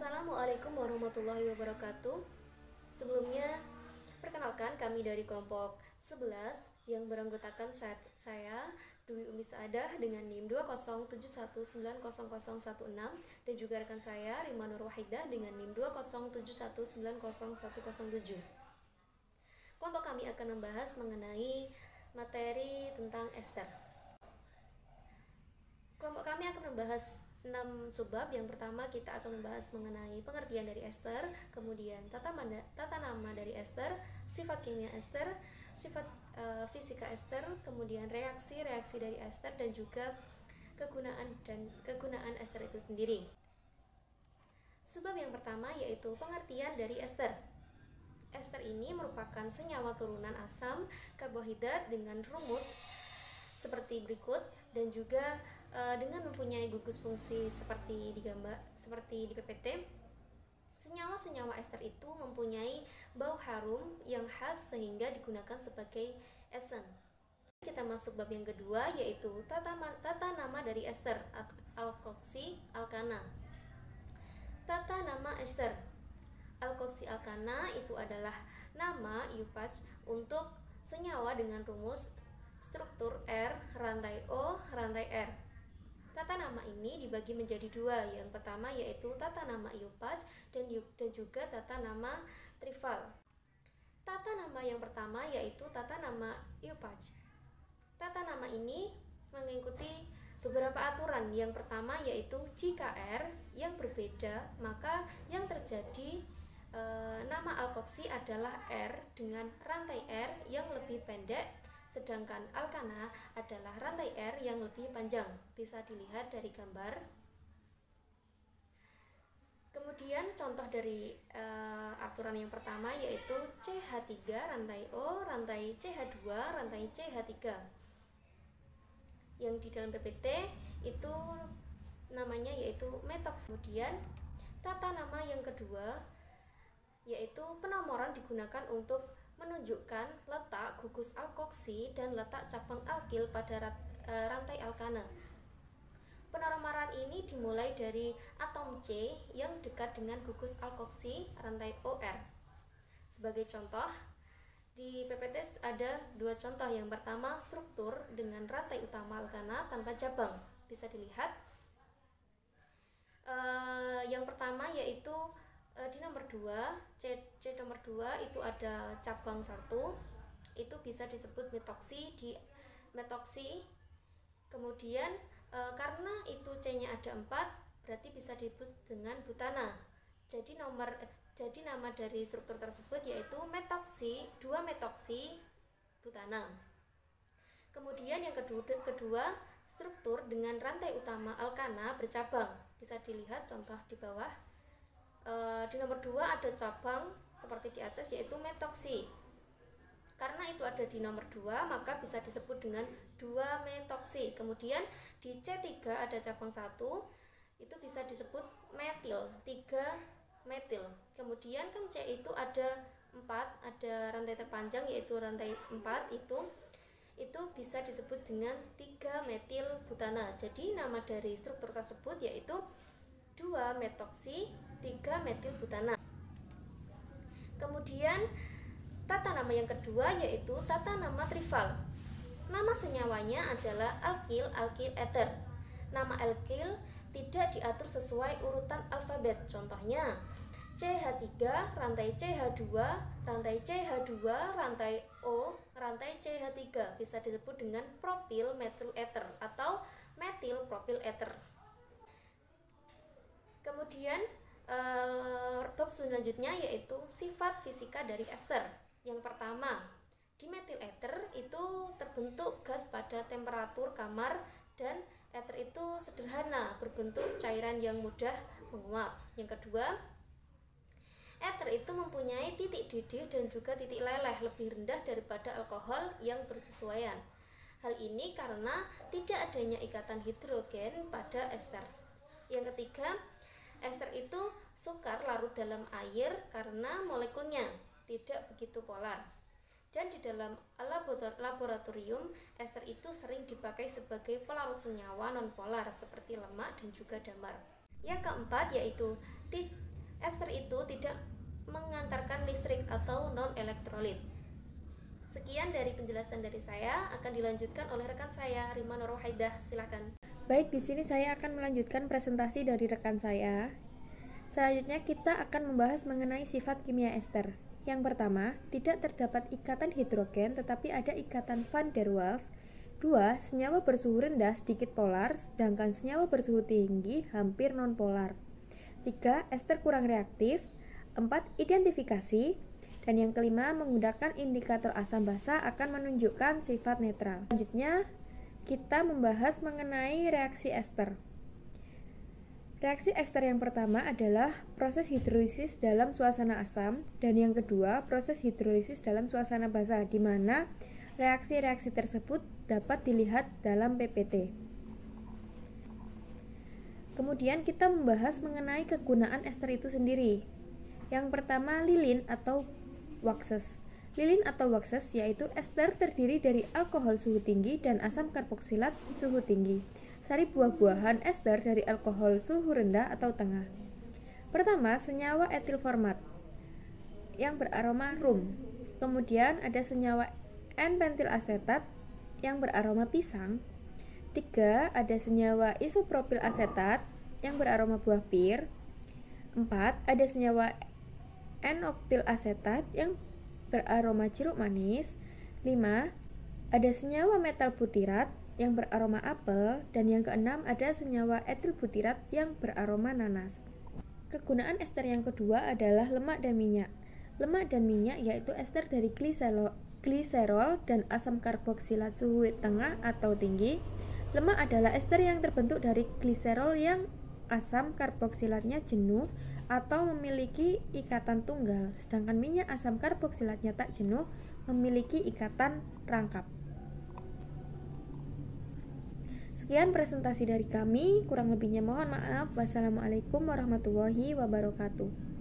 Assalamualaikum warahmatullahi wabarakatuh. Sebelumnya, perkenalkan kami dari kelompok 11 yang beranggotakan saya Dwi Umi Saadah dengan NIM 207190016 dan juga rekan saya Rima Nur Wahidah dengan NIM 20719001107. Kelompok kami akan membahas mengenai materi tentang ester. Kelompok kami akan membahas 6 subbab. Yang pertama kita akan membahas mengenai pengertian dari ester, kemudian tata nama dari ester, sifat kimia ester, sifat fisika ester, kemudian reaksi dari ester, dan juga kegunaan ester itu sendiri. Subbab yang pertama yaitu pengertian dari ester. Ester ini merupakan senyawa turunan asam karbohidrat dengan rumus seperti berikut dan juga dengan mempunyai gugus fungsi seperti di PPT. Senyawa-senyawa ester itu mempunyai bau harum yang khas sehingga digunakan sebagai esen. Kita masuk bab yang kedua yaitu tata nama dari ester, alkoksi alkana. Tata nama ester. Alkoksi alkana itu adalah nama IUPAC untuk senyawa dengan rumus struktur R, rantai O, rantai R. Tata nama ini dibagi menjadi dua. Yang pertama yaitu tata nama IUPAC dan juga tata nama trival. Tata nama yang pertama yaitu tata nama IUPAC. Tata nama ini mengikuti beberapa aturan. Yang pertama yaitu jika R yang berbeda, maka yang terjadi nama alkoksi adalah R dengan rantai R yang lebih pendek, sedangkan alkana adalah rantai R yang lebih panjang. Bisa dilihat dari gambar. Kemudian contoh dari aturan yang pertama yaitu CH3 rantai O, rantai CH2, rantai CH3. Yang di dalam PPT itu namanya yaitu metoks. Kemudian tata nama yang kedua yaitu penomoran digunakan untuk menunjukkan letak gugus alkoksi dan letak cabang alkil pada rantai alkana. Penomoran ini dimulai dari atom C yang dekat dengan gugus alkoksi rantai OR. Sebagai contoh, di PPT ada dua contoh. Yang pertama struktur dengan rantai utama alkana tanpa cabang. Bisa dilihat. Yang pertama yaitu di nomor 2, C nomor 2 itu ada cabang 1, itu bisa disebut metoksi. Kemudian karena itu C-nya ada 4, berarti bisa disebut dengan butana. Jadi nama dari struktur tersebut yaitu metoksi, 2 metoksi butana. Kemudian yang kedua struktur dengan rantai utama alkana bercabang. Bisa dilihat contoh di bawah. Di nomor 2 ada cabang seperti di atas yaitu metoksi. Karena itu ada di nomor 2 maka bisa disebut dengan 2 metoksi. Kemudian di C3 ada cabang 1, itu bisa disebut metil, 3 metil. Kemudian kan C itu ada 4, ada rantai terpanjang yaitu rantai 4, itu bisa disebut dengan 3 metil butana. Jadi nama dari struktur tersebut yaitu 2 metoksi 3 metil butana. Kemudian tata nama yang kedua yaitu tata nama trival. Nama senyawanya adalah alkil ether. Nama alkil tidak diatur sesuai urutan alfabet. Contohnya CH3, rantai CH2, rantai CH2, rantai O, rantai CH3 bisa disebut dengan propil metil ether atau metil propil ether. Kemudian bab selanjutnya yaitu sifat fisika dari ester. Yang pertama, di metil ether itu terbentuk gas pada temperatur kamar dan ether itu sederhana, berbentuk cairan yang mudah menguap. Yang kedua, ether itu mempunyai titik didih dan juga titik leleh lebih rendah daripada alkohol yang bersesuaian. Hal ini karena tidak adanya ikatan hidrogen pada ester. Yang ketiga, ester itu sukar larut dalam air karena molekulnya tidak begitu polar. Dan di dalam laboratorium, ester itu sering dipakai sebagai pelarut senyawa nonpolar seperti lemak dan juga damar. Yang keempat yaitu aliran listrik atau non-elektrolit. Sekian dari penjelasan dari saya, akan dilanjutkan oleh rekan saya, Rima Nurwahaidah. Silakan. Baik, di sini saya akan melanjutkan presentasi dari rekan saya. Selanjutnya kita akan membahas mengenai sifat kimia ester. Yang pertama, tidak terdapat ikatan hidrogen tetapi ada ikatan van der Waals. 2. Senyawa bersuhu rendah sedikit polar, sedangkan senyawa bersuhu tinggi hampir nonpolar. 3. Ester kurang reaktif. 4. Identifikasi. Dan yang kelima, menggunakan indikator asam basa akan menunjukkan sifat netral. Selanjutnya, kita membahas mengenai reaksi ester. Reaksi ester yang pertama adalah proses hidrolisis dalam suasana asam, dan yang kedua, proses hidrolisis dalam suasana basa, di mana reaksi-reaksi tersebut dapat dilihat dalam PPT. Kemudian kita membahas mengenai kegunaan ester itu sendiri. Yang pertama, lilin atau waxes. Lilin atau waxes yaitu ester terdiri dari alkohol suhu tinggi dan asam karboksilat suhu tinggi. Sari buah-buahan ester dari alkohol suhu rendah atau tengah. Pertama, senyawa etil format yang beraroma rum. Kemudian ada senyawa N-pentil asetat yang beraroma pisang. 3. Ada senyawa isopropil asetat yang beraroma buah pir. 4. Ada senyawa N-oktil asetat yang beraroma jeruk manis. 5. Ada senyawa metal butirat yang beraroma apel. Dan yang keenam, ada senyawa etil butirat yang beraroma nanas. Kegunaan ester yang kedua adalah lemak dan minyak. Lemak dan minyak yaitu ester dari gliserol dan asam karboksilat suhu tengah atau tinggi. Lemak adalah ester yang terbentuk dari gliserol yang asam karboksilatnya jenuh atau memiliki ikatan tunggal, sedangkan minyak asam karboksilatnya tak jenuh memiliki ikatan rangkap. Sekian presentasi dari kami, kurang lebihnya mohon maaf. Wassalamualaikum warahmatullahi wabarakatuh.